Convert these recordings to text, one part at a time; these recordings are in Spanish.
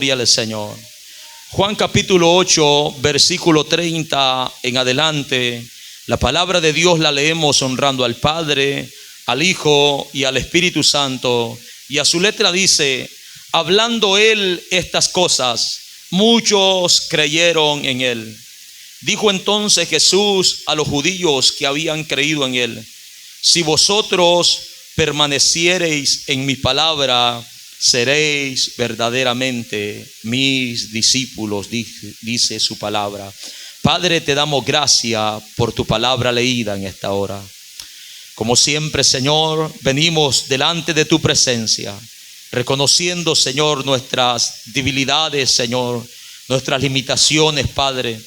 Gloria al Señor. Juan capítulo 8, versículo 30 en adelante. La palabra de Dios la leemos honrando al Padre, al Hijo y al Espíritu Santo. Y a su letra dice: hablando él estas cosas, muchos creyeron en él. Dijo entonces Jesús a los judíos que habían creído en él: si vosotros permaneciereis en mi palabra, seréis verdaderamente mis discípulos, dice su palabra. Padre, te damos gracias por tu palabra leída en esta hora. Como siempre, Señor, venimos delante de tu presencia, reconociendo, Señor, nuestras debilidades, Señor, nuestras limitaciones, Padre,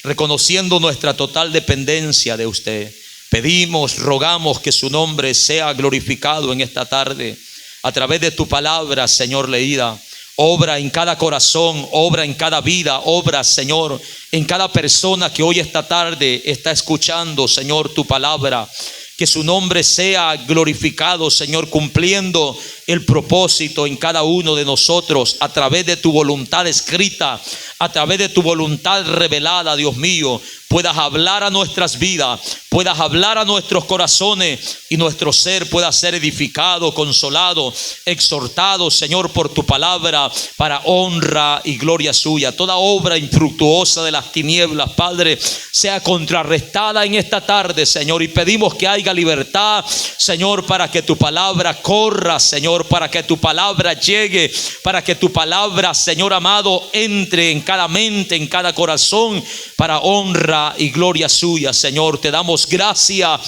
reconociendo nuestra total dependencia de usted. Pedimos, rogamos que su nombre sea glorificado en esta tarde a través de tu palabra, Señor, leída. Obra en cada corazón, obra en cada vida, obra, Señor, en cada persona que hoy esta tarde está escuchando, Señor, tu palabra. Que su nombre sea glorificado, Señor, cumpliendo el propósito en cada uno de nosotros a través de tu voluntad escrita, a través de tu voluntad revelada, Dios mío. Puedas hablar a nuestras vidas, puedas hablar a nuestros corazones y nuestro ser pueda ser edificado, consolado, exhortado, Señor, por tu palabra, para honra y gloria suya. Toda obra infructuosa de las tinieblas, Padre, sea contrarrestada en esta tarde, Señor, y pedimos que haya libertad, Señor, para que tu palabra corra, Señor, para que tu palabra llegue, para que tu palabra, Señor amado, entre en cada mente, en cada corazón, para honra y gloria suya. Señor, te damos gracias,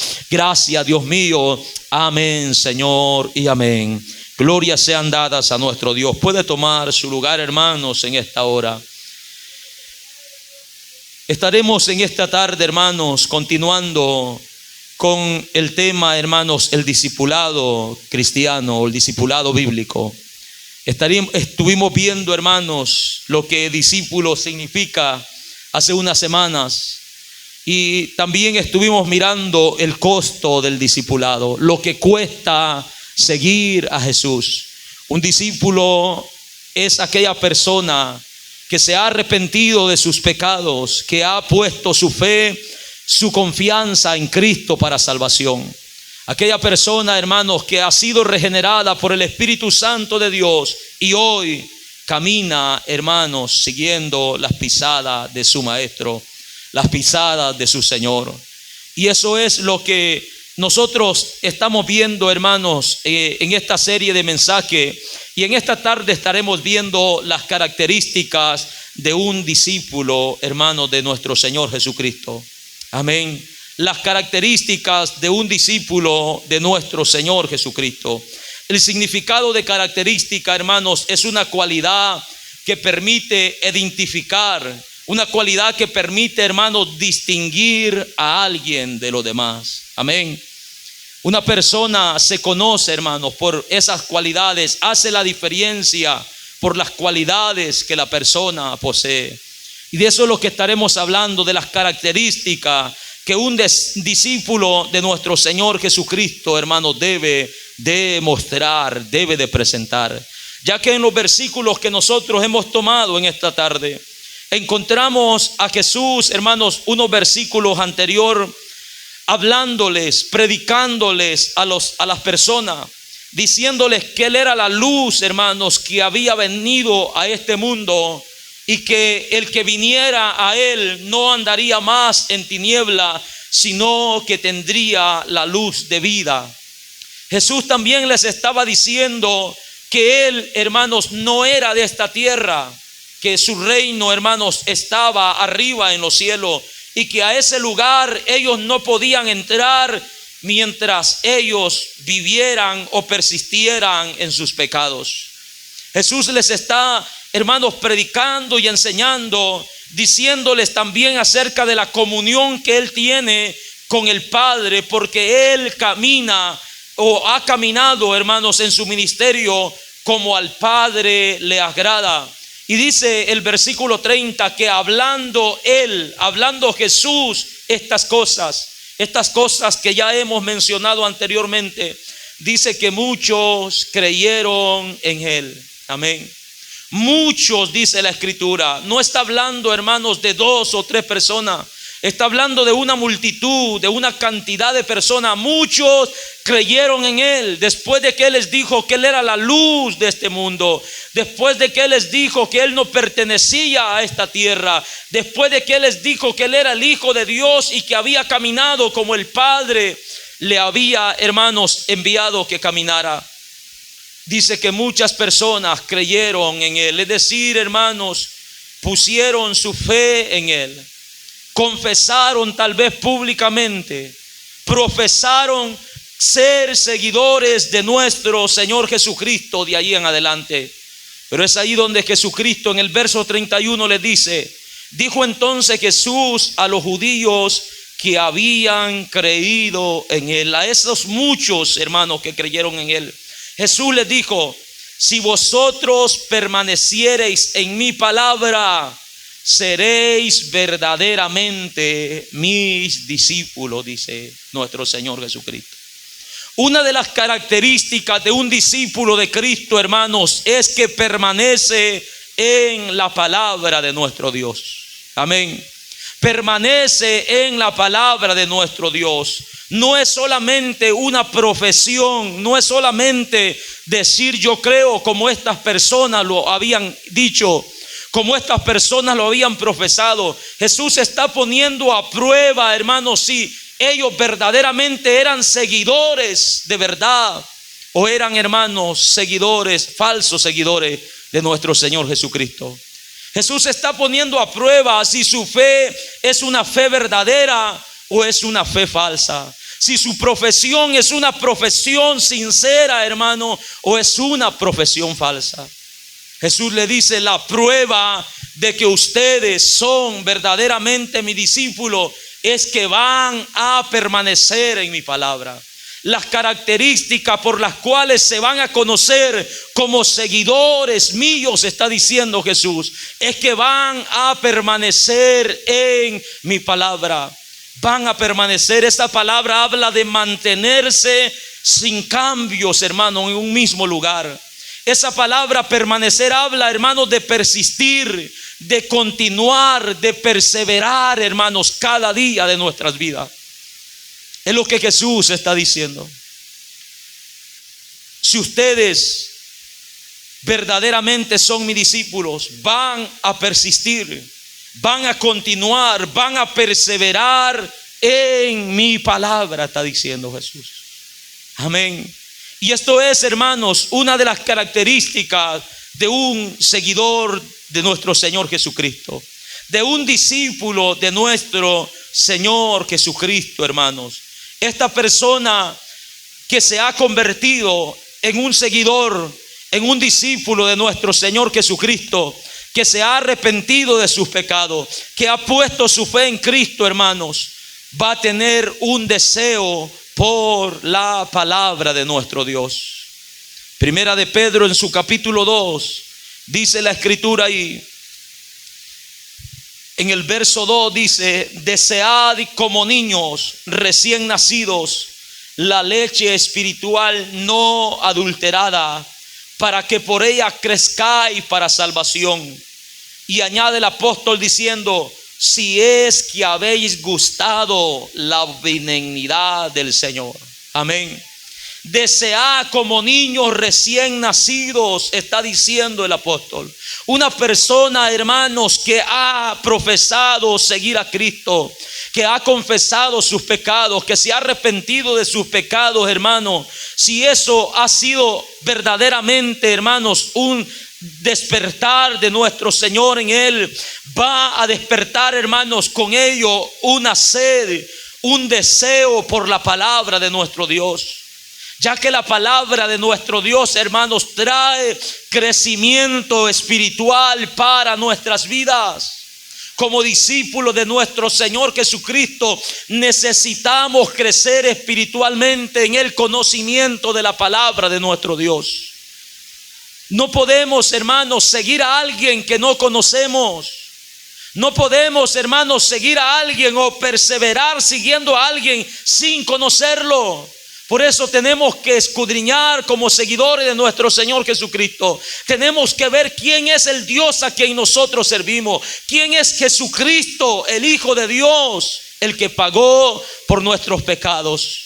Dios mío. Amén, Señor, y amén. Glorias sean dadas a nuestro Dios. Puede tomar su lugar, hermanos, en esta hora. Estaremos en esta tarde, hermanos, continuando con el tema, hermanos, el discipulado cristiano o el discipulado bíblico. Estuvimos viendo, hermanos, lo que discípulo significa hace unas semanas. Y también estuvimos mirando el costo del discipulado, lo que cuesta seguir a Jesús. Un discípulo es aquella persona que se ha arrepentido de sus pecados, que ha puesto su fe, su confianza en Cristo para salvación. Aquella persona, hermanos, que ha sido regenerada por el Espíritu Santo de Dios y hoy camina, hermanos, siguiendo las pisadas de su Maestro, las pisadas de su Señor. Y eso es lo que nosotros estamos viendo, hermanos, en esta serie de mensajes. Y en esta tarde estaremos viendo las características de un discípulo, hermanos, de nuestro Señor Jesucristo. Amén. Las características de un discípulo de nuestro Señor Jesucristo. El significado de característica, hermanos, es una cualidad que permite identificar, una cualidad que permite, hermanos, distinguir a alguien de los demás. Amén. Una persona se conoce, hermanos, por esas cualidades, hace la diferencia por las cualidades que la persona posee. Y de eso es lo que estaremos hablando, de las características que un discípulo de nuestro Señor Jesucristo, hermanos, debe de mostrar, debe de presentar. Ya que en los versículos que nosotros hemos tomado en esta tarde, encontramos a Jesús, hermanos, unos versículos anteriores, hablándoles, predicándoles a las personas, diciéndoles que Él era la luz, hermanos, que había venido a este mundo y que el que viniera a Él no andaría más en tiniebla, sino que tendría la luz de vida. Jesús también les estaba diciendo que Él, hermanos, no era de esta tierra, que su reino, hermanos, estaba arriba en los cielos y que a ese lugar ellos no podían entrar mientras ellos vivieran o persistieran en sus pecados. Jesús les está, hermanos, predicando y enseñando, diciéndoles también acerca de la comunión que Él tiene con el Padre, porque Él camina o ha caminado, hermanos, en su ministerio como al Padre le agrada. Y dice el versículo 30 que hablando Jesús estas cosas que ya hemos mencionado anteriormente, dice que muchos creyeron en Él. Amén. Muchos, dice la Escritura. No está hablando, hermanos, de 2 o 3 personas. Está hablando de una multitud, de una cantidad de personas. Muchos creyeron en Él después de que Él les dijo que Él era la luz de este mundo. Después de que Él les dijo que Él no pertenecía a esta tierra. Después de que Él les dijo que Él era el Hijo de Dios y que había caminado como el Padre le había, hermanos, enviado que caminara. Dice que muchas personas creyeron en Él. Es decir, hermanos, pusieron su fe en Él. Confesaron tal vez públicamente, profesaron ser seguidores de nuestro Señor Jesucristo de ahí en adelante. Pero es ahí donde Jesucristo en el verso 31 le dice: dijo entonces Jesús a los judíos que habían creído en Él, a esos muchos hermanos que creyeron en Él, Jesús les dijo: si vosotros permaneciereis en mi palabra, seréis verdaderamente mis discípulos, dice nuestro Señor Jesucristo. Una de las características de un discípulo de Cristo, hermanos, es que permanece en la palabra de nuestro Dios. Amén. Permanece en la palabra de nuestro Dios. No es solamente una profesión, no es solamente decir yo creo, como estas personas lo habían dicho, como estas personas lo habían profesado. Jesús está poniendo a prueba, hermanos, si ellos verdaderamente eran seguidores de verdad o eran, hermanos, seguidores, falsos seguidores de nuestro Señor Jesucristo. Jesús está poniendo a prueba si su fe es una fe verdadera o es una fe falsa. Si su profesión es una profesión sincera, hermano, o es una profesión falsa. Jesús le dice: la prueba de que ustedes son verdaderamente mis discípulos es que van a permanecer en mi palabra. Las características por las cuales se van a conocer como seguidores míos, está diciendo Jesús, es que van a permanecer en mi palabra. Van a permanecer. Esta palabra habla de mantenerse sin cambios, hermano, en un mismo lugar. Esa palabra permanecer habla, hermanos, de persistir, de continuar, de perseverar, hermanos, cada día de nuestras vidas. Es lo que Jesús está diciendo. Si ustedes verdaderamente son mis discípulos, van a persistir, van a continuar, van a perseverar en mi palabra, está diciendo Jesús. Amén. Y esto es, hermanos, una de las características de un seguidor de nuestro Señor Jesucristo, de un discípulo de nuestro Señor Jesucristo, hermanos. Esta persona que se ha convertido en un seguidor, en un discípulo de nuestro Señor Jesucristo, que se ha arrepentido de sus pecados, que ha puesto su fe en Cristo, hermanos, va a tener un deseo por la palabra de nuestro Dios. Primera de Pedro, en su capítulo 2, dice la Escritura ahí, en el verso 2 dice: desead como niños recién nacidos la leche espiritual no adulterada, para que por ella crezcáis para salvación. Y añade el apóstol diciendo: si es que habéis gustado la benignidad del Señor. Amén. Desead como niños recién nacidos, está diciendo el apóstol. Una persona, hermanos, que ha profesado seguir a Cristo, que ha confesado sus pecados, que se ha arrepentido de sus pecados, hermanos. Si eso ha sido verdaderamente, hermanos, un despertar de nuestro Señor en Él, va a despertar, hermanos, con ello una sed, un deseo por la palabra de nuestro Dios. Ya que la palabra de nuestro Dios, hermanos, trae crecimiento espiritual para nuestras vidas. Como discípulos de nuestro Señor Jesucristo, necesitamos crecer espiritualmente en el conocimiento de la palabra de nuestro Dios. No podemos, hermanos, seguir a alguien que no conocemos. No podemos, hermanos, seguir a alguien o perseverar siguiendo a alguien sin conocerlo. Por eso tenemos que escudriñar como seguidores de nuestro Señor Jesucristo. Tenemos que ver quién es el Dios a quien nosotros servimos. Quién es Jesucristo, el Hijo de Dios, el que pagó por nuestros pecados.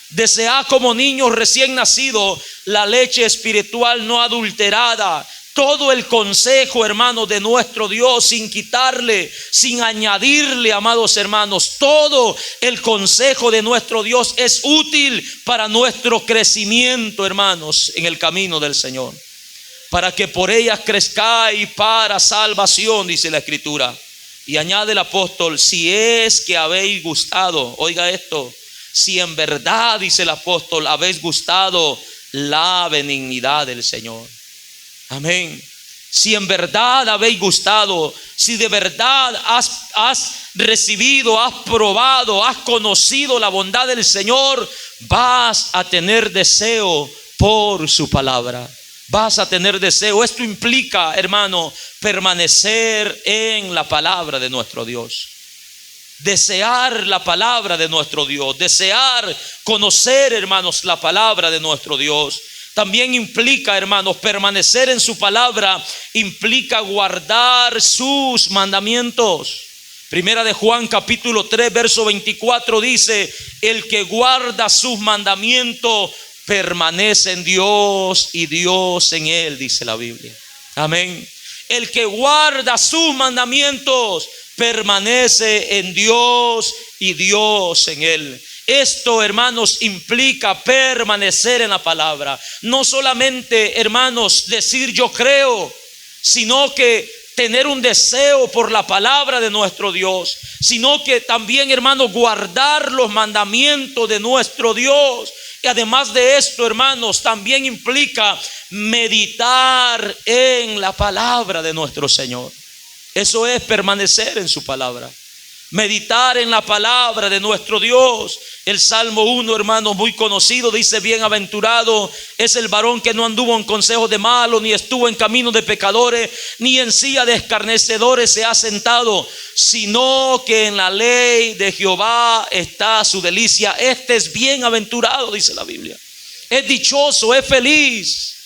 Desead como niños recién nacidos la leche espiritual no adulterada. Todo el consejo, hermanos, de nuestro Dios, sin quitarle, sin añadirle, amados hermanos, todo el consejo de nuestro Dios es útil para nuestro crecimiento, hermanos, en el camino del Señor. Para que por ellas crezcáis para salvación, dice la Escritura. Y añade el apóstol, si es que habéis gustado, oiga esto, si en verdad, dice el apóstol, habéis gustado la benignidad del Señor. Amén. Si en verdad habéis gustado, si de verdad has recibido, has probado, has conocido la bondad del Señor, vas a tener deseo por su palabra. Vas a tener deseo. Esto implica, hermano, permanecer en la palabra de nuestro Dios. Desear la palabra de nuestro Dios. Desear conocer, hermanos, la palabra de nuestro Dios. También implica, hermanos, permanecer en su palabra, implica guardar sus mandamientos. Primera de Juan capítulo 3 verso 24 dice, el que guarda sus mandamientos permanece en Dios y Dios en él, dice la Biblia. Amén. El que guarda sus mandamientos permanece en Dios y Dios en él. Esto, hermanos, implica permanecer en la palabra. No solamente, hermanos, decir yo creo, sino que tener un deseo por la palabra de nuestro Dios, sino que también, hermanos, guardar los mandamientos de nuestro Dios. Y además de esto, hermanos, también implica meditar en la palabra de nuestro Señor. Eso es permanecer en su palabra. Meditar en la palabra de nuestro Dios. El Salmo 1, hermano, muy conocido, dice: bienaventurado es el varón que no anduvo en consejo de malos, ni estuvo en camino de pecadores, ni en silla de escarnecedores se ha sentado, sino que en la ley de Jehová está su delicia. Este es bienaventurado, dice la Biblia. Es dichoso, es feliz.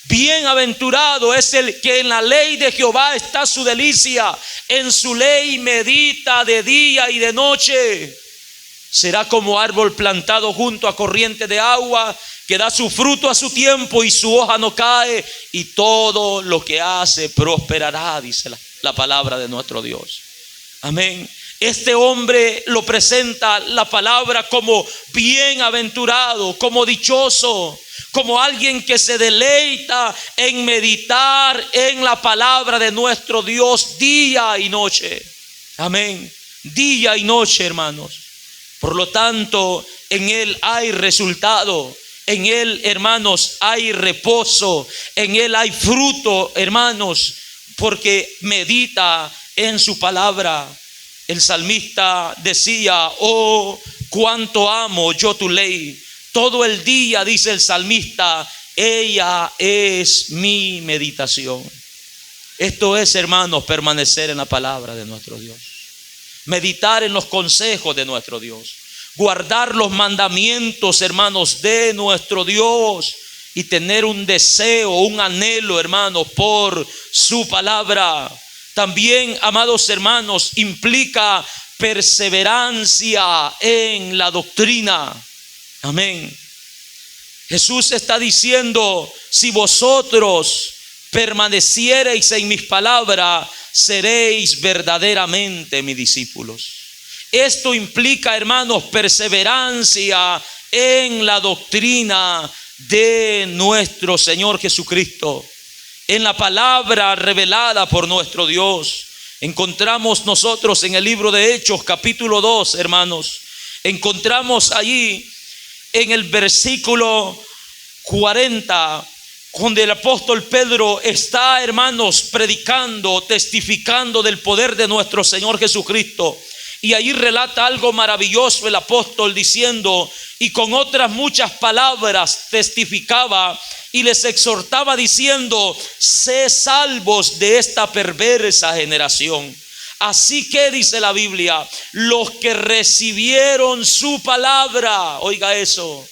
Bienaventurado es el que en la ley de Jehová está su delicia. En su ley medita de día y de noche. Será como árbol plantado junto a corriente de agua, que da su fruto a su tiempo y su hoja no cae, y todo lo que hace prosperará, dice la palabra de nuestro Dios. Amén. Este hombre lo presenta la palabra como bienaventurado, como dichoso, como alguien que se deleita en meditar en la palabra de nuestro Dios día y noche. Amén. Día y noche, hermanos. Por lo tanto, en Él hay resultado. En Él, hermanos, hay reposo. En Él hay fruto, hermanos, porque medita en su palabra. El salmista decía: oh, cuánto amo yo tu ley. Todo el día, dice el salmista, ella es mi meditación. Esto es, hermanos, permanecer en la palabra de nuestro Dios. Meditar en los consejos de nuestro Dios. Guardar los mandamientos, hermanos, de nuestro Dios. Y tener un deseo, un anhelo, hermanos, por su palabra. También, amados hermanos, implica perseverancia en la doctrina. Amén. Jesús está diciendo: si vosotros permaneciereis en mis palabras, seréis verdaderamente mis discípulos. Esto implica, hermanos, perseverancia en la doctrina de nuestro Señor Jesucristo. En la palabra revelada por nuestro Dios. Encontramos nosotros en el libro de Hechos capítulo 2, hermanos, encontramos allí en el versículo 40, donde el apóstol Pedro está, hermanos, predicando, testificando del poder de nuestro Señor Jesucristo. Y ahí relata algo maravilloso el apóstol, diciendo: y con otras muchas palabras testificaba y les exhortaba diciendo: sé salvos de esta perversa generación. Así que, dice la Biblia, los que recibieron su palabra, oiga eso,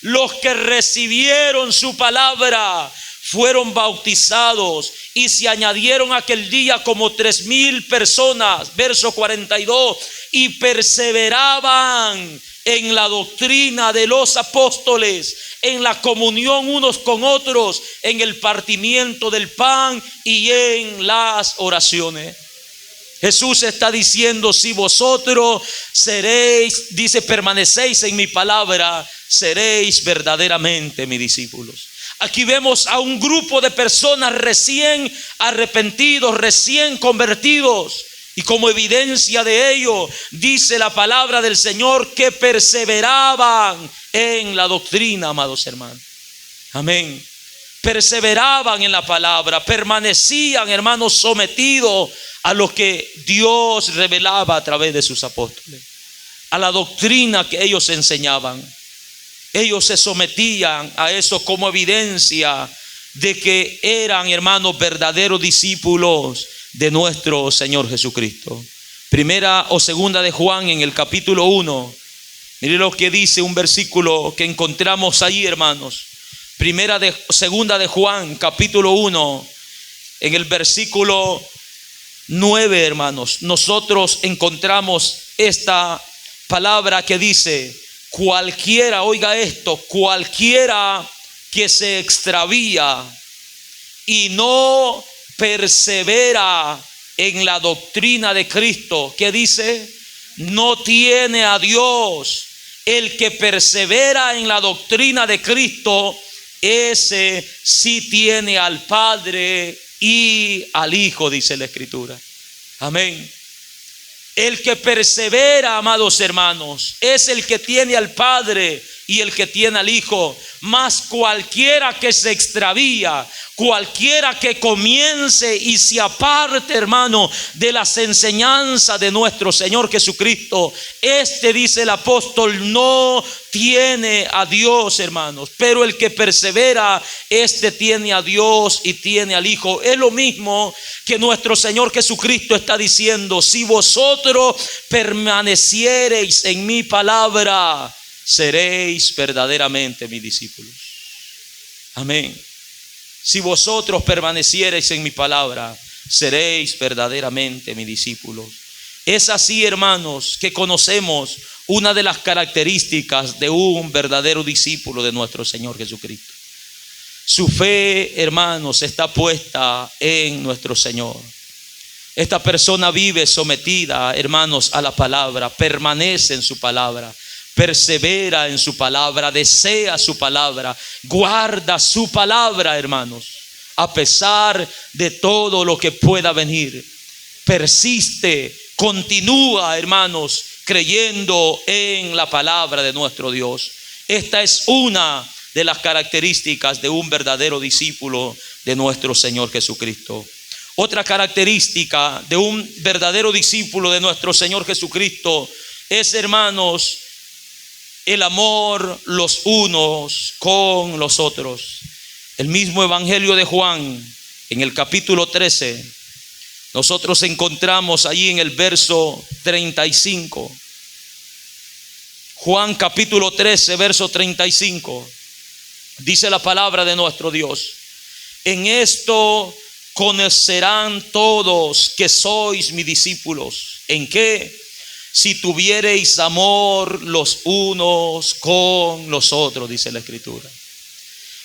Los que recibieron su palabra fueron bautizados y se añadieron aquel día como 3,000 personas. Verso 42. Y perseveraban en la doctrina de los apóstoles, en la comunión unos con otros, en el partimiento del pan y en las oraciones. Jesús está diciendo: si vosotros seréis, dice, permanecéis en mi palabra, seréis verdaderamente mis discípulos. Aquí vemos a un grupo de personas recién arrepentidos, recién convertidos. Y como evidencia de ello, dice la palabra del Señor que perseveraban en la doctrina, amados hermanos. Amén. Perseveraban en la palabra, permanecían, hermanos, sometidos a lo que Dios revelaba a través de sus apóstoles, a la doctrina que ellos enseñaban. Ellos se sometían a eso como evidencia de que eran, hermanos, verdaderos discípulos de nuestro Señor Jesucristo. Primera o segunda de Juan, en el capítulo 1. Mire lo que dice un versículo que encontramos ahí, hermanos. Segunda de Juan, capítulo 1, en el versículo 9, hermanos. Nosotros encontramos esta palabra que dice: cualquiera, oiga esto, cualquiera que se extravía y no persevera en la doctrina de Cristo, ¿qué dice? No tiene a Dios. El que persevera en la doctrina de Cristo, ese sí tiene al Padre y al Hijo, dice la Escritura. Amén. El que persevera, amados hermanos, es el que tiene al Padre y el que tiene al Hijo. Mas cualquiera que se extravía, cualquiera que comience y se aparte, hermano, de las enseñanzas de nuestro Señor Jesucristo, este, dice el apóstol, no tiene a Dios, hermanos. Pero el que persevera, este tiene a Dios y tiene al Hijo. Es lo mismo que nuestro Señor Jesucristo está diciendo: si vosotros permaneciereis en mi palabra, seréis verdaderamente mis discípulos. Amén. Si vosotros permaneciereis en mi palabra, seréis verdaderamente mis discípulos. Es así, hermanos, que conocemos una de las características de un verdadero discípulo de nuestro Señor Jesucristo. Su fe, hermanos, está puesta en nuestro Señor. Esta persona vive sometida, hermanos, a la palabra, permanece en su palabra, persevera en su palabra, desea su palabra, guarda su palabra, hermanos, a pesar de todo lo que pueda venir. Persiste, continúa, hermanos, creyendo en la palabra de nuestro Dios. Esta es una de las características de un verdadero discípulo de nuestro Señor Jesucristo. Otra característica de un verdadero discípulo de nuestro Señor Jesucristo es, hermanos, el amor los unos con los otros. El mismo Evangelio de Juan, en el capítulo 13, nosotros encontramos allí en el verso 35. Juan capítulo 13, verso 35. Dice la palabra de nuestro Dios: en esto conocerán todos que sois mis discípulos. ¿En qué? Si tuviereis amor los unos con los otros, dice la Escritura.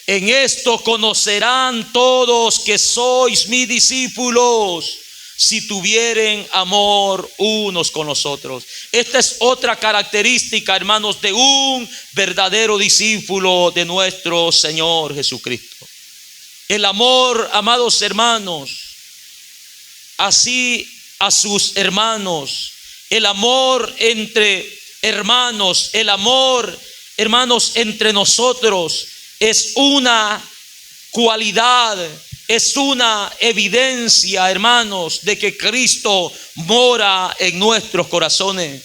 En esto conocerán todos que sois mis discípulos, si tuvieren amor unos con los otros. Esta es otra característica, hermanos, de un verdadero discípulo de nuestro Señor Jesucristo. El amor, amados hermanos, así a sus hermanos. El amor entre hermanos, el amor, hermanos, entre nosotros es una cualidad, es una evidencia, hermanos, de que Cristo mora en nuestros corazones.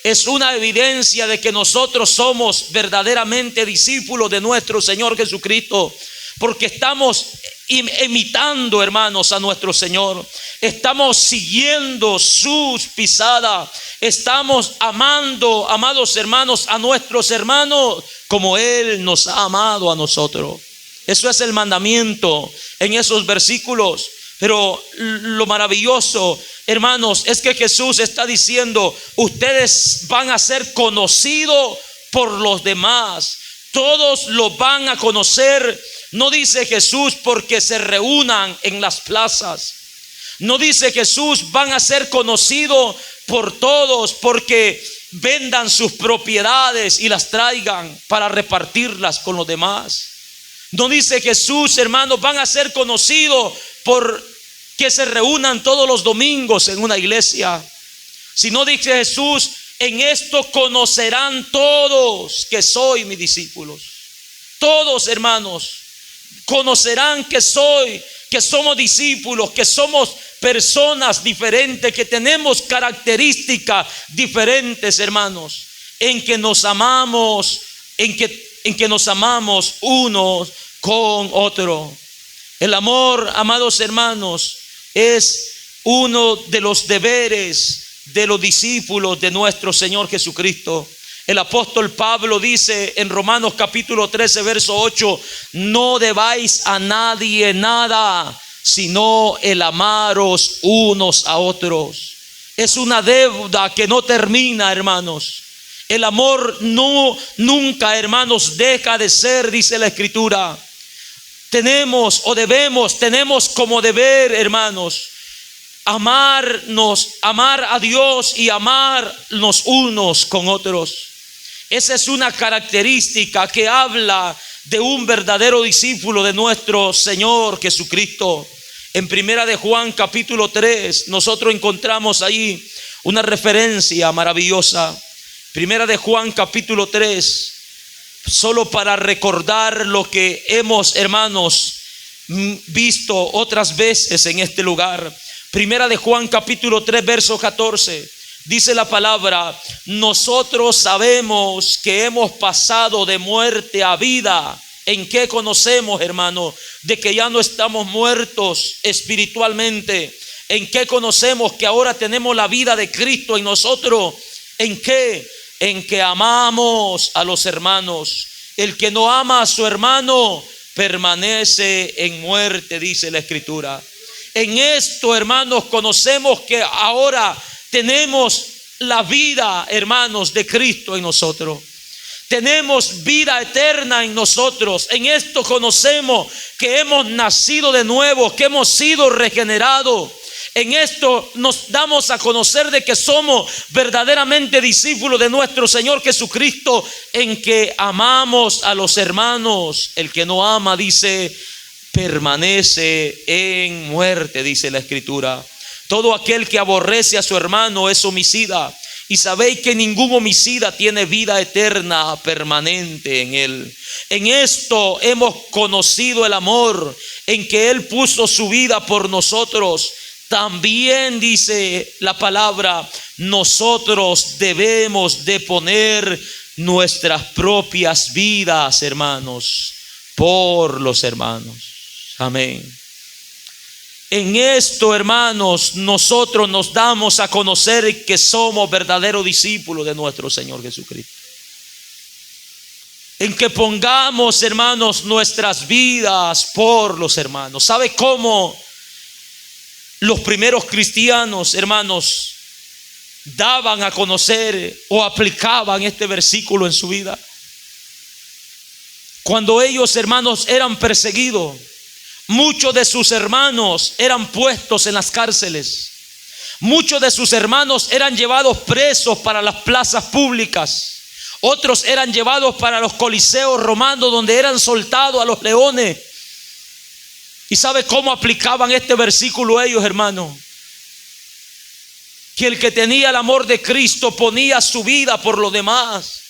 Es una evidencia de que nosotros somos verdaderamente discípulos de nuestro Señor Jesucristo, porque estamos imitando, hermanos, a nuestro Señor. Estamos siguiendo sus pisadas. Estamos amando, amados hermanos, a nuestros hermanos como Él nos ha amado a nosotros. Eso es el mandamiento en esos versículos. Pero lo maravilloso, hermanos, es que Jesús está diciendo: ustedes van a ser conocidos por los demás. Todos lo van a conocer. No dice Jesús porque se reúnan en las plazas. No dice Jesús van a ser conocidos por todos porque vendan sus propiedades y las traigan para repartirlas con los demás. No dice Jesús, hermanos, van a ser conocidos por que se reúnan todos los domingos en una iglesia. Sino dice Jesús: en esto conocerán todos que soy mis discípulos. Todos, hermanos, conocerán que somos discípulos, que somos personas diferentes, que tenemos características diferentes, hermanos, en que nos amamos, en que nos amamos unos con otros. El amor, amados hermanos, es uno de los deberes de los discípulos de nuestro Señor Jesucristo. El apóstol Pablo dice en Romanos capítulo 13 verso 8: no debáis a nadie nada, sino el amaros unos a otros. Es una deuda que no termina, hermanos. El amor nunca, hermanos, deja de ser, dice la Escritura. Tenemos como deber, hermanos, amar a Dios y amarnos unos con otros. Esa es una característica que habla de un verdadero discípulo de nuestro Señor Jesucristo. En Primera de Juan capítulo 3 nosotros encontramos ahí una referencia maravillosa. Primera de Juan capítulo 3, solo para recordar lo que hemos, hermanos, visto otras veces en este lugar. Primera de Juan capítulo 3 verso 14, dice la palabra: nosotros sabemos que hemos pasado de muerte a vida. ¿En qué conocemos, hermano? De que ya no estamos muertos espiritualmente. ¿En qué conocemos que ahora tenemos la vida de Cristo en nosotros? ¿En qué? En que amamos a los hermanos. El que no ama a su hermano permanece en muerte, dice la Escritura. En esto, hermanos, conocemos que ahora tenemos la vida, hermanos, de Cristo en nosotros. Tenemos vida eterna en nosotros. En esto conocemos que hemos nacido de nuevo, que hemos sido regenerados. En esto nos damos a conocer de que somos verdaderamente discípulos de nuestro Señor Jesucristo, en que amamos a los hermanos. El que no ama, dice, permanece en muerte, dice la Escritura. Todo aquel que aborrece a su hermano es homicida. Y sabéis que ningún homicida tiene vida eterna permanente en él. En esto hemos conocido el amor, en que Él puso su vida por nosotros. También dice la palabra: nosotros debemos de poner nuestras propias vidas, hermanos, por los hermanos. Amén. En esto, hermanos, nosotros nos damos a conocer que somos verdaderos discípulos de nuestro Señor Jesucristo. En que pongamos, hermanos, nuestras vidas por los hermanos. ¿Sabe cómo los primeros cristianos, hermanos, daban a conocer o aplicaban este versículo en su vida? Cuando ellos, hermanos, eran perseguidos, muchos de sus hermanos eran puestos en las cárceles. Muchos de sus hermanos eran llevados presos para las plazas públicas. Otros eran llevados para los coliseos romanos, donde eran soltados a los leones. ¿Y sabe cómo aplicaban este versículo ellos, hermano? Que el que tenía el amor de Cristo ponía su vida por los demás.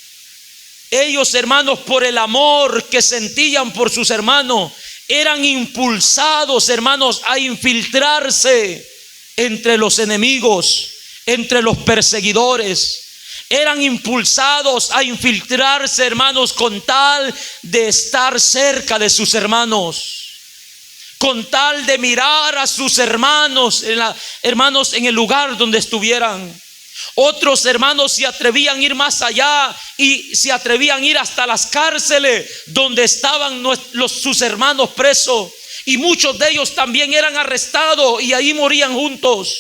Ellos, hermanos, por el amor que sentían por sus hermanos, eran impulsados, hermanos, a infiltrarse entre los enemigos, entre los perseguidores. Eran impulsados a infiltrarse, hermanos, con tal de estar cerca de sus hermanos. con tal de mirar a sus hermanos, hermanos, en el lugar donde estuvieran. Otros hermanos se atrevían a ir más allá y se atrevían a ir hasta las cárceles donde estaban sus hermanos presos. Y muchos de ellos también eran arrestados y ahí morían juntos.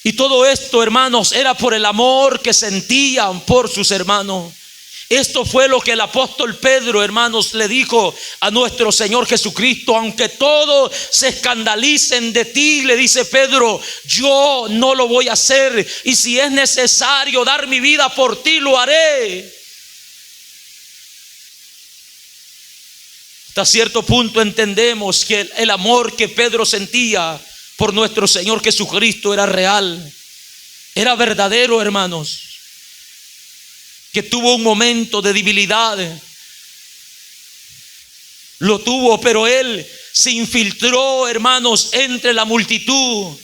Y todo esto, hermanos, era por el amor que sentían por sus hermanos. Esto fue lo que el apóstol Pedro, hermanos, le dijo a nuestro Señor Jesucristo. Aunque todos se escandalicen de ti, le dice Pedro, yo no lo voy a hacer. Y si es necesario dar mi vida por ti, lo haré. Hasta cierto punto entendemos que el amor que Pedro sentía por nuestro Señor Jesucristo era real, era verdadero, hermanos. Que tuvo un momento de debilidad, lo tuvo, pero él se infiltró, hermanos, entre la multitud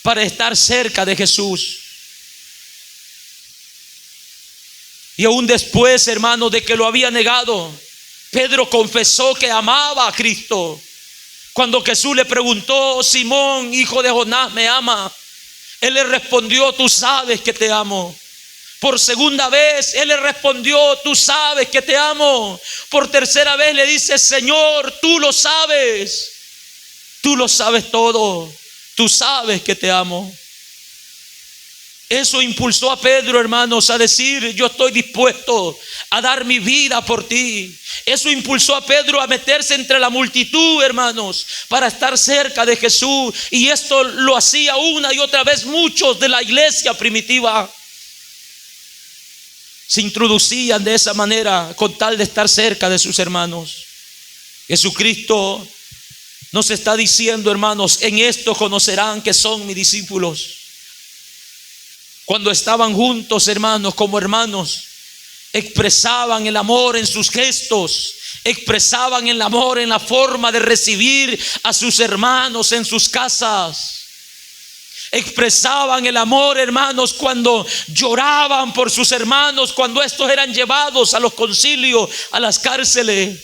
para estar cerca de Jesús. Y aún después, hermanos, de que lo había negado, Pedro confesó que amaba a Cristo. Cuando Jesús le preguntó, Simón, hijo de Jonás, ¿me ama? Él le respondió, tú sabes que te amo. Por segunda vez él le respondió, tú sabes que te amo. Por tercera vez le dice, Señor, tú lo sabes todo, tú sabes que te amo. Eso impulsó a Pedro, hermanos, a decir, yo estoy dispuesto a dar mi vida por ti. Eso impulsó a Pedro a meterse entre la multitud, hermanos, para estar cerca de Jesús. Y esto lo hacía una y otra vez muchos de la iglesia primitiva. Se introducían de esa manera con tal de estar cerca de sus hermanos. Jesucristo nos está diciendo, hermanos, en esto conocerán que son mis discípulos. Cuando estaban juntos, hermanos, como hermanos, expresaban el amor en sus gestos, expresaban el amor en la forma de recibir a sus hermanos en sus casas. Expresaban el amor, hermanos, cuando lloraban por sus hermanos, cuando estos eran llevados a los concilios, a las cárceles,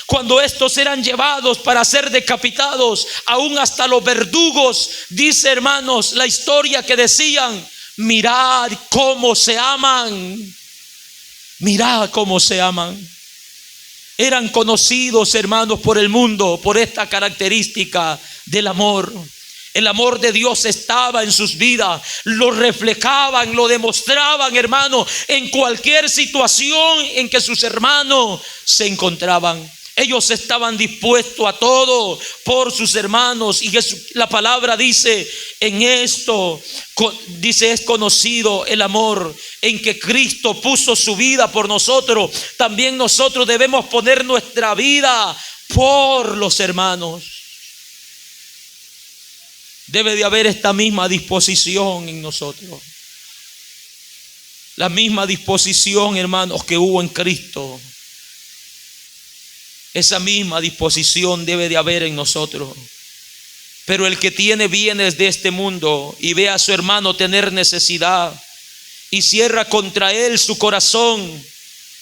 cuando estos eran llevados para ser decapitados, aún hasta los verdugos. Dice, hermanos, la historia que decían, mirad cómo se aman, mirad cómo se aman. Eran conocidos, hermanos, por el mundo por esta característica del amor. El amor de Dios estaba en sus vidas, lo reflejaban, lo demostraban, hermanos, en cualquier situación en que sus hermanos se encontraban. Ellos estaban dispuestos a todo por sus hermanos. Y la palabra dice, en esto, dice, es conocido el amor en que Cristo puso su vida por nosotros. También nosotros debemos poner nuestra vida por los hermanos. Debe de haber esta misma disposición en nosotros. La misma disposición, hermanos, que hubo en Cristo. Esa misma disposición debe de haber en nosotros. Pero el que tiene bienes de este mundo y ve a su hermano tener necesidad y cierra contra él su corazón,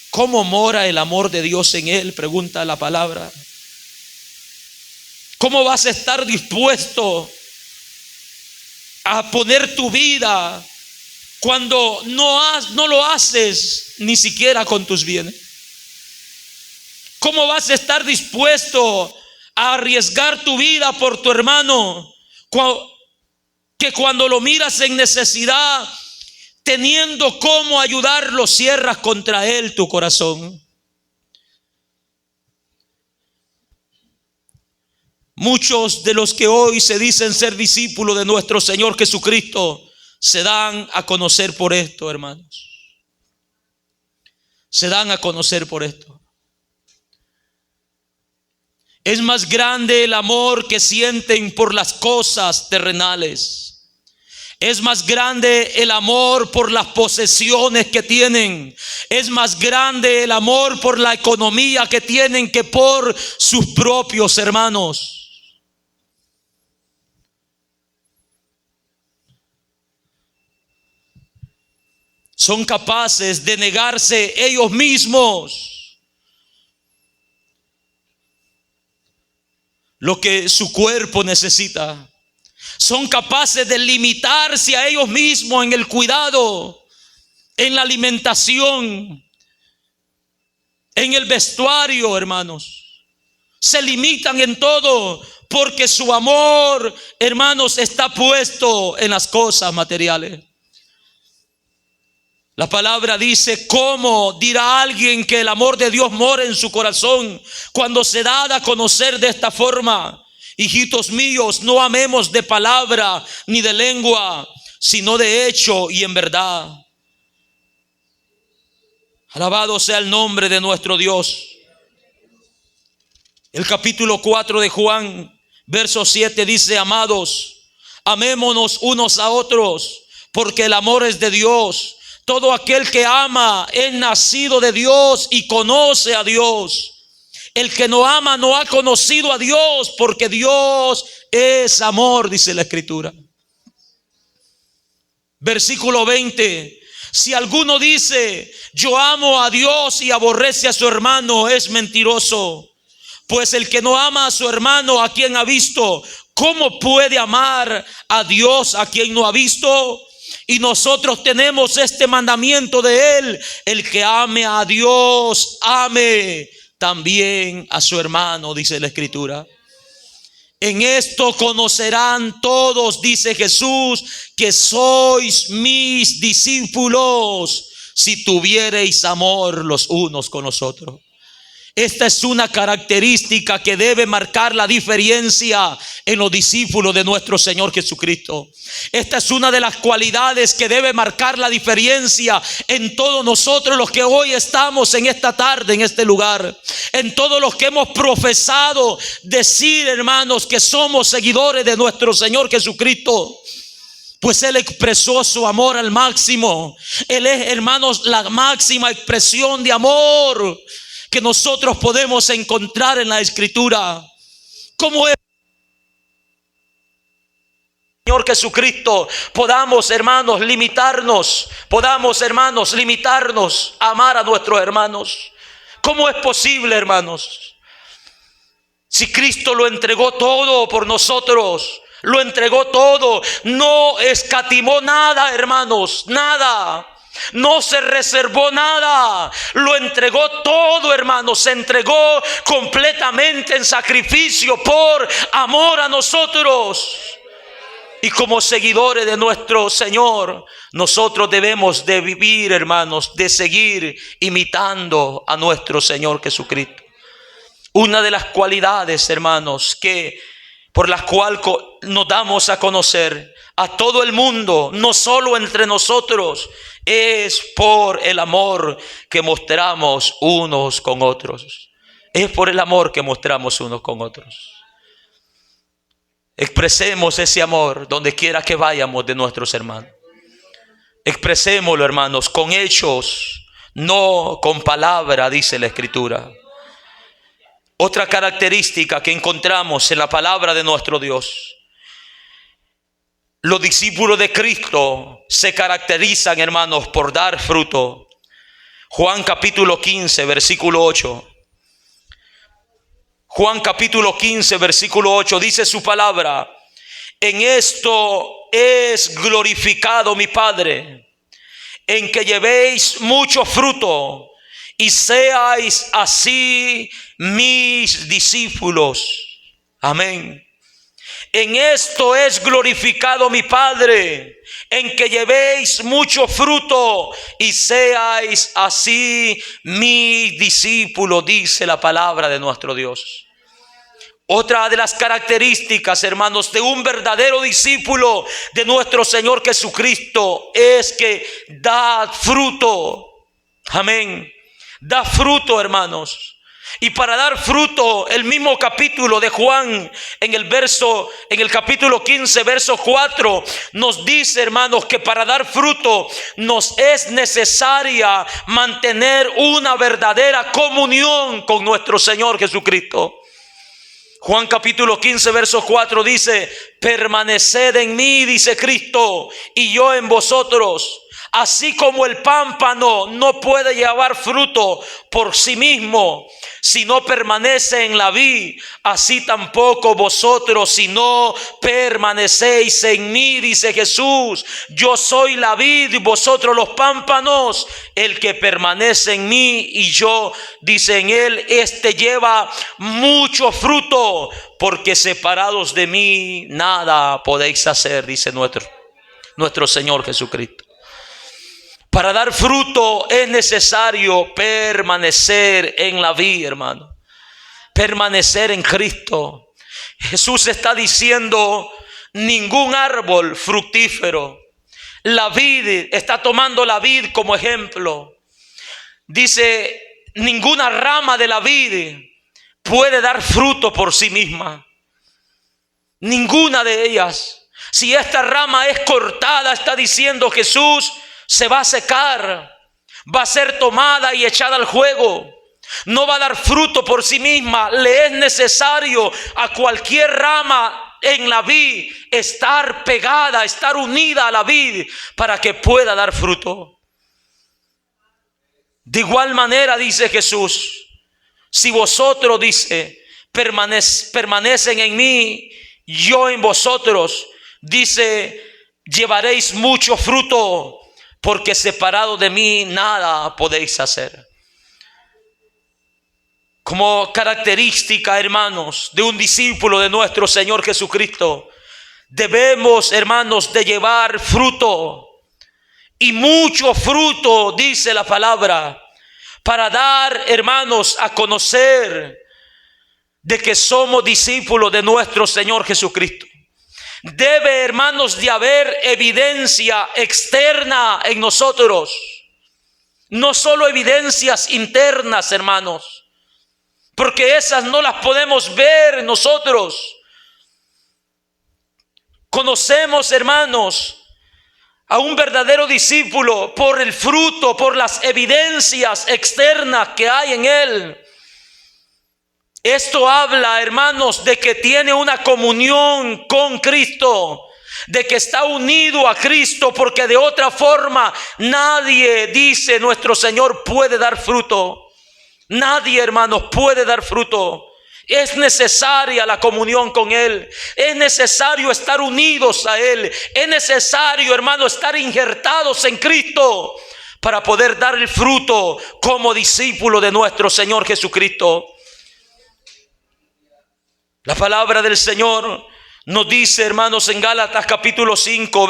¿cómo mora el amor de Dios en él? Pregunta la palabra. ¿Cómo vas a estar dispuesto a poner tu vida cuando no lo haces ni siquiera con tus bienes? ¿Cómo vas a estar dispuesto a arriesgar tu vida por tu hermano que cuando lo miras en necesidad, teniendo cómo ayudarlo, cierras contra él tu corazón? Muchos de los que hoy se dicen ser discípulos de nuestro Señor Jesucristo se dan a conocer por esto, hermanos. Se dan a conocer por esto. Es más grande el amor que sienten por las cosas terrenales. Es más grande el amor por las posesiones que tienen. Es más grande el amor por la economía que tienen que por sus propios hermanos. Son capaces de negarse ellos mismos lo que su cuerpo necesita. Son capaces de limitarse a ellos mismos en el cuidado, en la alimentación, en el vestuario, hermanos. Se limitan en todo porque su amor, hermanos, está puesto en las cosas materiales. La palabra dice: ¿cómo dirá alguien que el amor de Dios mora en su corazón cuando se da a conocer de esta forma? Hijitos míos, no amemos de palabra ni de lengua, sino de hecho y en verdad. Alabado sea el nombre de nuestro Dios. El capítulo 4 de Juan, verso 7 dice: amados, amémonos unos a otros, porque el amor es de Dios. Todo aquel que ama es nacido de Dios y conoce a Dios. El que no ama no ha conocido a Dios, porque Dios es amor, dice la Escritura. Versículo 20: si alguno dice: yo amo a Dios y aborrece a su hermano, es mentiroso. Pues el que no ama a su hermano a quien ha visto, ¿cómo puede amar a Dios a quien no ha visto? Y nosotros tenemos este mandamiento de Él: el que ame a Dios, ame también a su hermano, dice la Escritura. En esto conocerán todos, dice Jesús, que sois mis discípulos, si tuviereis amor los unos con los otros. Esta es una característica que debe marcar la diferencia en los discípulos de nuestro Señor Jesucristo. Esta es una de las cualidades que debe marcar la diferencia en todos nosotros los que hoy estamos en esta tarde, en este lugar. En todos los que hemos profesado decir, hermanos, que somos seguidores de nuestro Señor Jesucristo. Pues Él expresó su amor al máximo. Él es, hermanos, la máxima expresión de amor que nosotros podemos encontrar en la Escritura. ¿Cómo es, Señor Jesucristo, podamos, hermanos, limitarnos a amar a nuestros hermanos? ¿Cómo es posible, hermanos? Si Cristo lo entregó todo por nosotros, lo entregó todo, no escatimó nada, hermanos, nada. No se reservó nada, lo entregó todo, hermanos. Se entregó completamente en sacrificio por amor a nosotros. Y como seguidores de nuestro Señor, nosotros debemos de vivir, hermanos, de seguir imitando a nuestro Señor Jesucristo. Una de las cualidades, hermanos, por las cuales nos damos a conocer a todo el mundo, no solo entre nosotros, es por el amor que mostramos unos con otros. Es por el amor que mostramos unos con otros. Expresemos ese amor donde quiera que vayamos de nuestros hermanos. Expresémoslo, hermanos, con hechos, no con palabra, dice la Escritura. Otra característica que encontramos en la palabra de nuestro Dios: los discípulos de Cristo se caracterizan, hermanos, por dar fruto. Juan capítulo 15, versículo 8. Juan capítulo 15, versículo 8 dice su palabra: en esto es glorificado mi Padre, en que llevéis mucho fruto y seáis así mis discípulos. Amén. En esto es glorificado mi Padre, en que llevéis mucho fruto y seáis así mis discípulos, dice la palabra de nuestro Dios. Otra de las características, hermanos, de un verdadero discípulo de nuestro Señor Jesucristo es que da fruto. Amén. Da fruto, hermanos. Y para dar fruto, el mismo capítulo de Juan, en el capítulo 15, verso 4, nos dice, hermanos, que para dar fruto nos es necesaria mantener una verdadera comunión con nuestro Señor Jesucristo. Juan capítulo 15, verso 4 dice: permaneced en mí, dice Cristo, y yo en vosotros. Así como el pámpano no puede llevar fruto por sí mismo si no permanece en la vid, así tampoco vosotros si no permanecéis en mí, dice Jesús. Yo soy la vid y vosotros los pámpanos. El que permanece en mí y yo, dice, en él, este lleva mucho fruto, porque separados de mí nada podéis hacer, dice nuestro Señor Jesucristo. Para dar fruto es necesario permanecer en la vid, hermano. Permanecer en Cristo. Jesús está diciendo: ningún árbol fructífero. La vid, está tomando la vid como ejemplo. Dice: ninguna rama de la vid puede dar fruto por sí misma. Ninguna de ellas. Si esta rama es cortada, está diciendo Jesús, se va a secar, va a ser tomada y echada al fuego. No va a dar fruto por sí misma. Le es necesario a cualquier rama en la vid estar pegada, estar unida a la vid para que pueda dar fruto. De igual manera dice Jesús: si vosotros, dice, permanecen en mí, yo en vosotros, dice, llevaréis mucho fruto, porque separado de mí nada podéis hacer. Como característica, hermanos, de un discípulo de nuestro Señor Jesucristo, debemos, hermanos, de llevar fruto, y mucho fruto, dice la palabra, para dar, hermanos, a conocer de que somos discípulos de nuestro Señor Jesucristo. Debe, hermanos, de haber evidencia externa en nosotros, no solo evidencias internas, hermanos, porque esas no las podemos ver nosotros. Conocemos, hermanos, a un verdadero discípulo por el fruto, por las evidencias externas que hay en él. Esto habla, hermanos, de que tiene una comunión con Cristo, de que está unido a Cristo, porque de otra forma nadie, dice nuestro Señor, puede dar fruto. Nadie, hermanos, puede dar fruto. Es necesaria la comunión con Él. Es necesario estar unidos a Él. Es necesario, hermanos, estar injertados en Cristo para poder dar el fruto como discípulo de nuestro Señor Jesucristo. La palabra del Señor nos dice, hermanos, en Gálatas capítulo 2,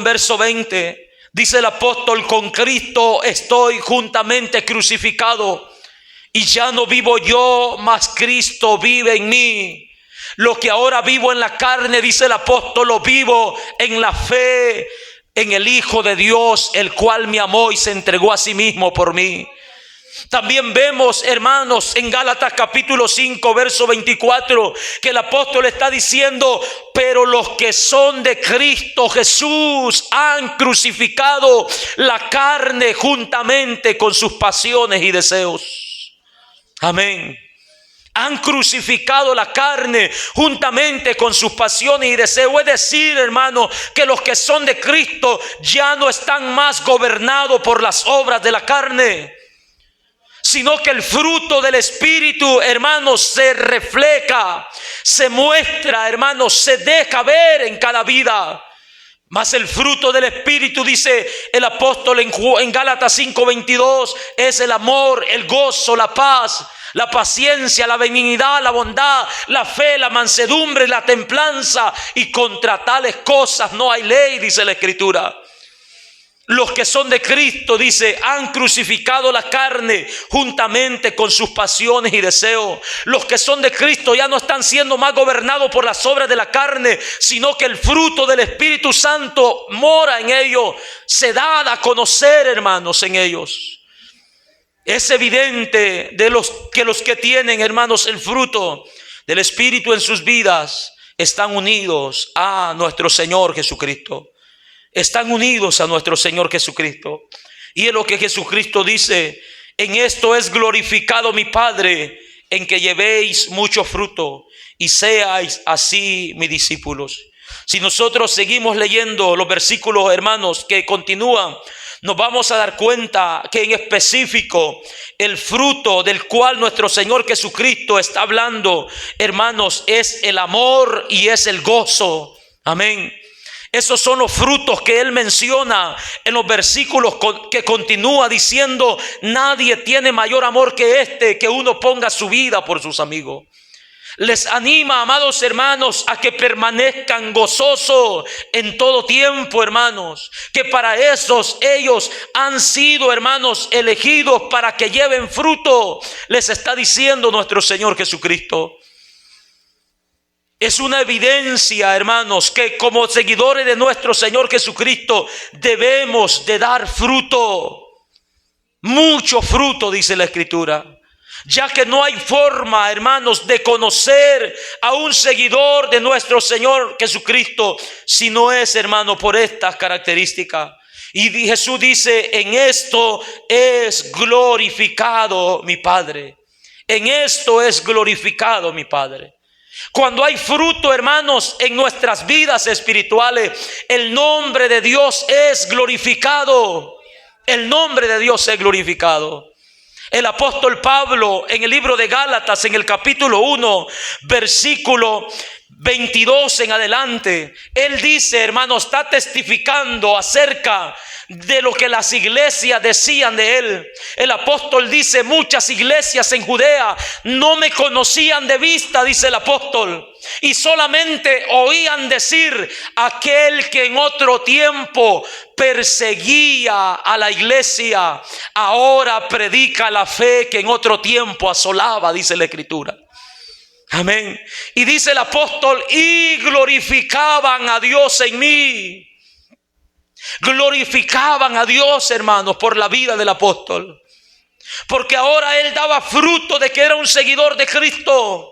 verso 20. Dice el apóstol: con Cristo estoy juntamente crucificado, y ya no vivo yo, mas Cristo vive en mí. Lo que ahora vivo en la carne, dice el apóstol, lo vivo en la fe en el Hijo de Dios, el cual me amó y se entregó a sí mismo por mí. También vemos, hermanos, en Gálatas capítulo 5, verso 24, que el apóstol está diciendo: pero los que son de Cristo Jesús han crucificado la carne juntamente con sus pasiones y deseos. Amén. Han crucificado la carne juntamente con sus pasiones y deseos. Es decir, hermano, que los que son de Cristo ya no están más gobernados por las obras de la carne, sino que el fruto del Espíritu, hermanos, se refleja, se muestra, hermanos, se deja ver en cada vida. Mas el fruto del Espíritu, dice el apóstol en Gálatas 5:22, es el amor, el gozo, la paz, la paciencia, la benignidad, la bondad, la fe, la mansedumbre, la templanza, y contra tales cosas no hay ley, dice la Escritura. Los que son de Cristo, dice, han crucificado la carne juntamente con sus pasiones y deseos. Los que son de Cristo ya no están siendo más gobernados por las obras de la carne, sino que el fruto del Espíritu Santo mora en ellos, se da a conocer, hermanos, en ellos. Es evidente de los que tienen, hermanos, el fruto del Espíritu en sus vidas, están unidos a nuestro Señor Jesucristo. Están unidos a nuestro Señor Jesucristo. Y es lo que Jesucristo dice: en esto es glorificado mi Padre, en que llevéis mucho fruto y seáis así mis discípulos. Si nosotros seguimos leyendo los versículos, hermanos, que continúan, nos vamos a dar cuenta que en específico el fruto del cual nuestro Señor Jesucristo está hablando, hermanos, es el amor y es el gozo. Amén. Esos son los frutos que Él menciona en los versículos que continúa diciendo: nadie tiene mayor amor que este, que uno ponga su vida por sus amigos. Les anima, amados hermanos, a que permanezcan gozosos en todo tiempo, hermanos. Que para esos ellos han sido, hermanos, elegidos para que lleven fruto. Les está diciendo nuestro Señor Jesucristo. Es una evidencia, hermanos, que como seguidores de nuestro Señor Jesucristo debemos de dar fruto. Mucho fruto, dice la Escritura. Ya que no hay forma, hermanos, de conocer a un seguidor de nuestro Señor Jesucristo si no es, hermano, por estas características. Y Jesús dice: en esto es glorificado mi Padre. En esto es glorificado mi Padre. Cuando hay fruto, hermanos, en nuestras vidas espirituales, el nombre de Dios es glorificado. El nombre de Dios es glorificado. El apóstol Pablo en el libro de Gálatas, en el capítulo 1, versículo 22 en adelante, él dice, hermano, está testificando acerca de lo que las iglesias decían de él. El apóstol dice: muchas iglesias en Judea no me conocían de vista, dice el apóstol, y solamente oían decir: aquel que en otro tiempo perseguía a la iglesia, ahora predica la fe que en otro tiempo asolaba, dice la Escritura. Amén. Y dice el apóstol: y glorificaban a Dios en mí. Glorificaban a Dios, hermanos, por la vida del apóstol, porque ahora él daba fruto de que era un seguidor de Cristo.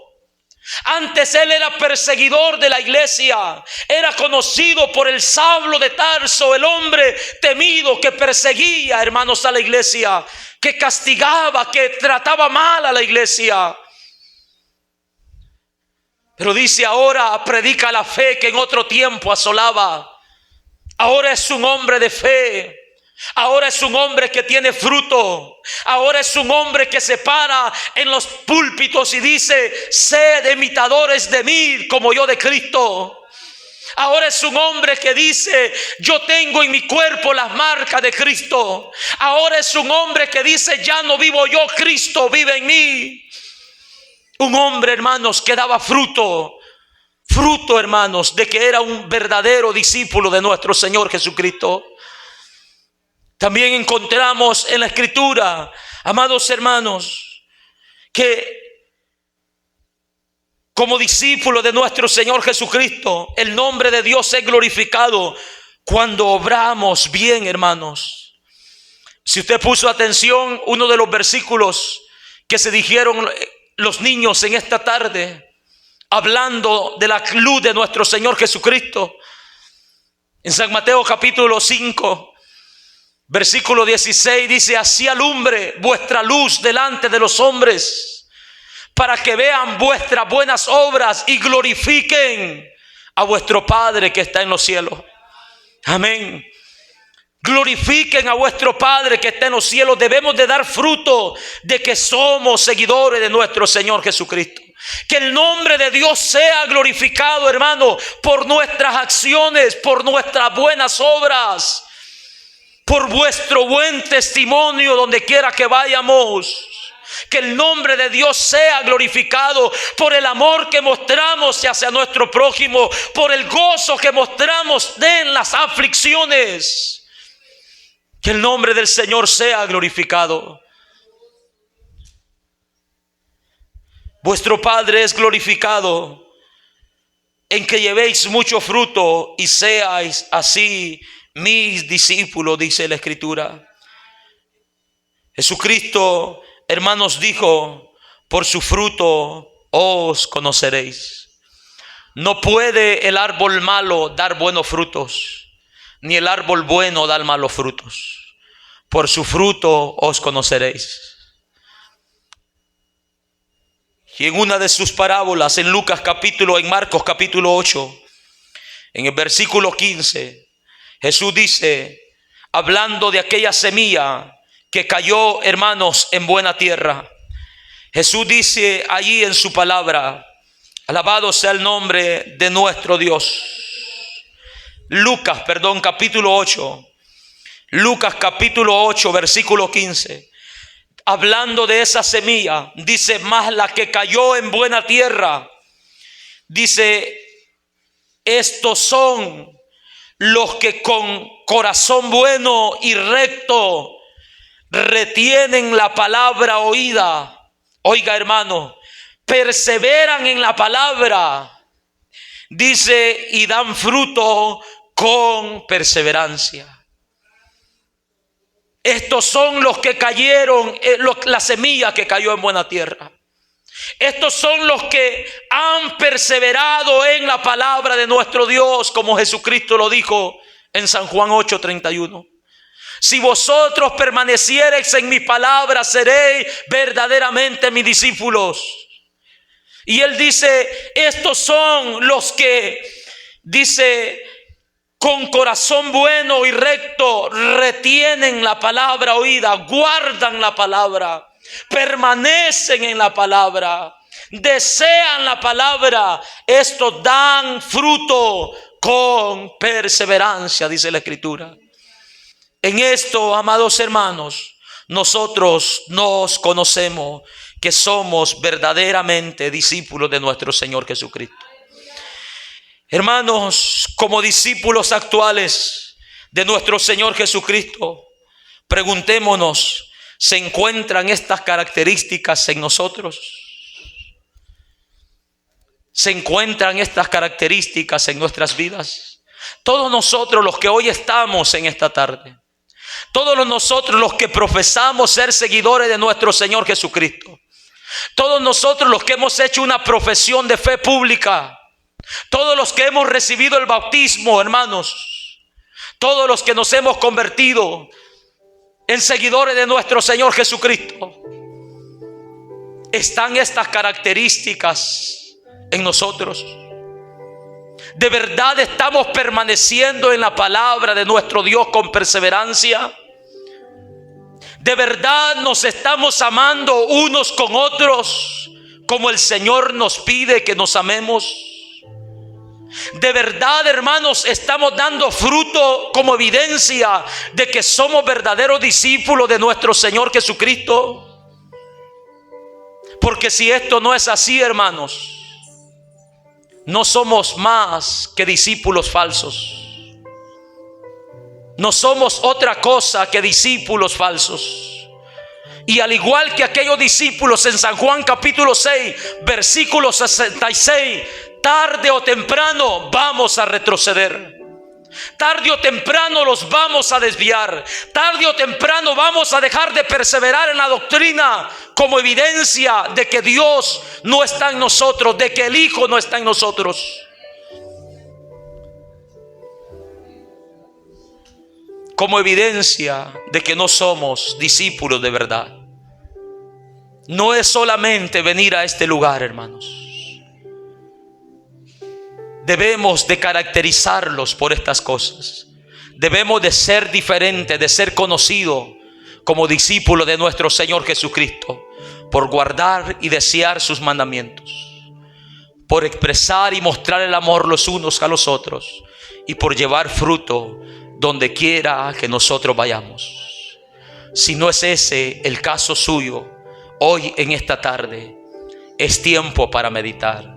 Antes él era perseguidor de la iglesia, era conocido por el Saulo de Tarso, el hombre temido que perseguía, hermanos, a la iglesia, que castigaba, que trataba mal a la iglesia. Pero dice: ahora predica la fe que en otro tiempo asolaba. Ahora es un hombre de fe. Ahora es un hombre que tiene fruto. Ahora es un hombre que se para en los púlpitos y dice: sed imitadores de mí como yo de Cristo. Ahora es un hombre que dice: yo tengo en mi cuerpo las marcas de Cristo. Ahora es un hombre que dice: ya no vivo yo, Cristo vive en mí. Un hombre, hermanos, que daba fruto. Fruto, hermanos, de que era un verdadero discípulo de nuestro Señor Jesucristo. También encontramos en la Escritura, amados hermanos, que como discípulo de nuestro Señor Jesucristo, el nombre de Dios es glorificado cuando obramos bien, hermanos. Si usted puso atención, uno de los versículos que se dijeron los niños en esta tarde, hablando de la luz de nuestro Señor Jesucristo, en San Mateo capítulo 5, versículo 16, dice: así alumbre vuestra luz delante de los hombres, para que vean vuestras buenas obras y glorifiquen a vuestro Padre que está en los cielos. Amén. Glorifiquen a vuestro Padre que está en los cielos. Debemos de dar fruto de que somos seguidores de nuestro Señor Jesucristo. Que el nombre de Dios sea glorificado, hermano, por nuestras acciones, por nuestras buenas obras, por vuestro buen testimonio donde quiera que vayamos. Que el nombre de Dios sea glorificado por el amor que mostramos hacia nuestro prójimo, por el gozo que mostramos en las aflicciones. Que el nombre del Señor sea glorificado. Vuestro Padre es glorificado en que llevéis mucho fruto y seáis así mis discípulos, dice la Escritura. Jesucristo, hermanos, dijo: por su fruto os conoceréis. No puede el árbol malo dar buenos frutos, ni el árbol bueno dar malos frutos. Por su fruto os conoceréis. Y en una de sus parábolas, en Marcos capítulo 8, En el versículo 15, Jesús dice, hablando de aquella semilla que cayó, hermanos, en buena tierra. Jesús dice allí en su palabra, alabado sea el nombre de nuestro Dios. Lucas capítulo 8. Lucas capítulo 8, versículo 15. Hablando de esa semilla, dice, más la que cayó en buena tierra. Dice, estos son los que con corazón bueno y recto retienen la palabra oída. Oiga, hermano, perseveran en la palabra. Dice, y dan fruto con perseverancia. Estos son los que cayeron, la semilla que cayó en buena tierra. Estos son los que han perseverado en la palabra de nuestro Dios, como Jesucristo lo dijo en San Juan 8:31. Si vosotros permaneciereis en mi palabra, seréis verdaderamente mis discípulos. Y él dice, estos son los que, dice, con corazón bueno y recto retienen la palabra oída, guardan la palabra, permanecen en la palabra, desean la palabra. Estos dan fruto con perseverancia, dice la Escritura. En esto, amados hermanos, nosotros nos conocemos que somos verdaderamente discípulos de nuestro Señor Jesucristo. Hermanos, como discípulos actuales de nuestro Señor Jesucristo, preguntémonos, ¿se encuentran estas características en nosotros? ¿Se encuentran estas características en nuestras vidas? Todos nosotros los que hoy estamos en esta tarde, todos nosotros los que profesamos ser seguidores de nuestro Señor Jesucristo, todos nosotros los que hemos hecho una profesión de fe pública, todos los que hemos recibido el bautismo, hermanos, todos los que nos hemos convertido en seguidores de nuestro Señor Jesucristo, ¿están estas características en nosotros? ¿De verdad estamos permaneciendo en la palabra de nuestro Dios con perseverancia? ¿De verdad nos estamos amando unos con otros como el Señor nos pide que nos amemos? ¿De verdad, hermanos, estamos dando fruto como evidencia de que somos verdaderos discípulos de nuestro Señor Jesucristo? Porque si esto no es así, hermanos, no somos más que discípulos falsos. No somos otra cosa que discípulos falsos. Y al igual que aquellos discípulos en San Juan capítulo 6, versículo 66, tarde o temprano vamos a retroceder. Tarde o temprano los vamos a desviar. Tarde o temprano vamos a dejar de perseverar en la doctrina como evidencia de que Dios no está en nosotros, de que el Hijo no está en nosotros. Como evidencia de que no somos discípulos de verdad. No es solamente venir a este lugar, hermanos. Debemos de caracterizarlos por estas cosas. Debemos de ser diferentes, de ser conocidos como discípulos de nuestro Señor Jesucristo, por guardar y desear sus mandamientos, por expresar y mostrar el amor los unos a los otros, y por llevar fruto donde quiera que nosotros vayamos. Si no es ese el caso suyo, hoy en esta tarde es tiempo para meditar,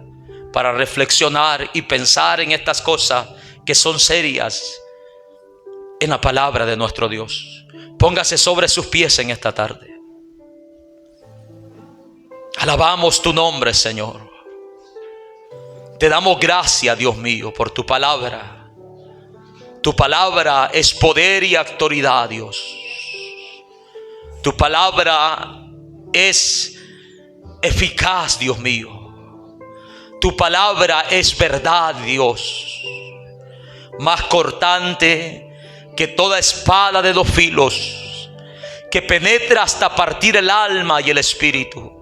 para reflexionar y pensar en estas cosas que son serias en la palabra de nuestro Dios. Póngase sobre sus pies en esta tarde. Alabamos tu nombre, Señor. Te damos gracias, Dios mío, por tu palabra. Tu palabra es poder y autoridad, Dios. Tu palabra es eficaz, Dios mío. Tu palabra es verdad, Dios, más cortante que toda espada de dos filos, que penetra hasta partir el alma y el espíritu,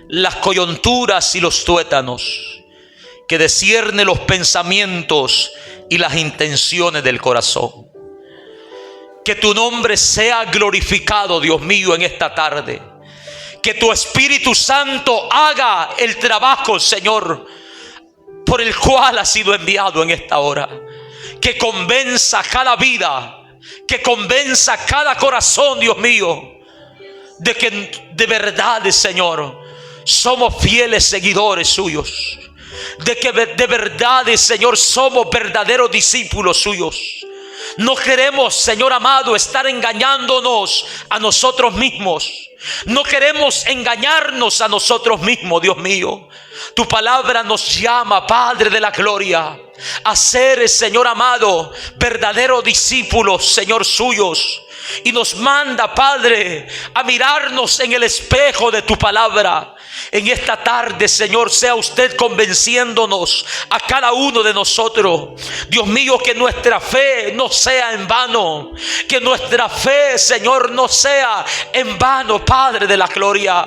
las coyunturas y los tuétanos, que discierne los pensamientos y las intenciones del corazón. Que tu nombre sea glorificado, Dios mío, en esta tarde. Que tu Espíritu Santo haga el trabajo, Señor, por el cual ha sido enviado en esta hora. Que convenza cada vida, que convenza cada corazón, Dios mío, de que de verdad, Señor, somos fieles seguidores suyos. De que de verdad, Señor, somos verdaderos discípulos suyos. No queremos, Señor amado, estar engañándonos a nosotros mismos. No queremos engañarnos a nosotros mismos, Dios mío. Tu palabra nos llama, Padre de la gloria, a ser, Señor amado, verdaderos discípulos, Señor, suyos. Y nos manda, Padre, a mirarnos en el espejo de tu palabra. En esta tarde, Señor, sea usted convenciéndonos a cada uno de nosotros. Dios mío, que nuestra fe no sea en vano. Que nuestra fe, Señor, no sea en vano, Padre de la gloria.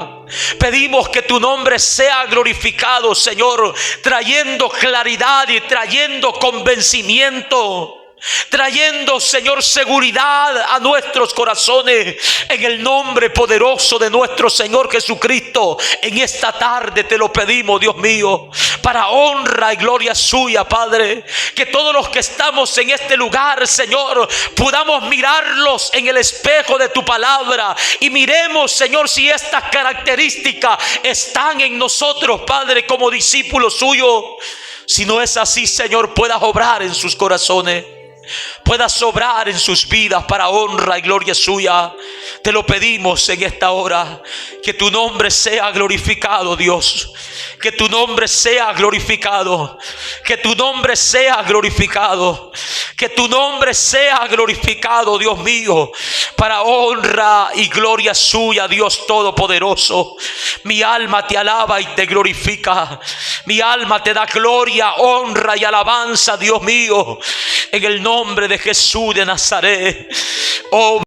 Pedimos que tu nombre sea glorificado, Señor, trayendo claridad y trayendo convencimiento. Trayendo, Señor, seguridad a nuestros corazones, en el nombre poderoso de nuestro Señor Jesucristo. En esta tarde te lo pedimos, Dios mío, para honra y gloria suya, Padre. Que todos los que estamos en este lugar, Señor, podamos mirarlos en el espejo de tu palabra y miremos, Señor, si estas características están en nosotros, Padre, como discípulos suyos. Si no es así, Señor, puedas obrar en sus corazones, puedas obrar en sus vidas para honra y gloria suya. Te lo pedimos en esta hora. Que tu nombre sea glorificado, Dios. Que tu nombre sea glorificado. Que tu nombre sea glorificado. Que tu nombre sea glorificado, Dios mío, para honra y gloria suya, Dios Todopoderoso. Mi alma te alaba y te glorifica. Mi alma te da gloria, honra y alabanza, Dios mío, en el nombre de Jesús de Nazaret. Oh,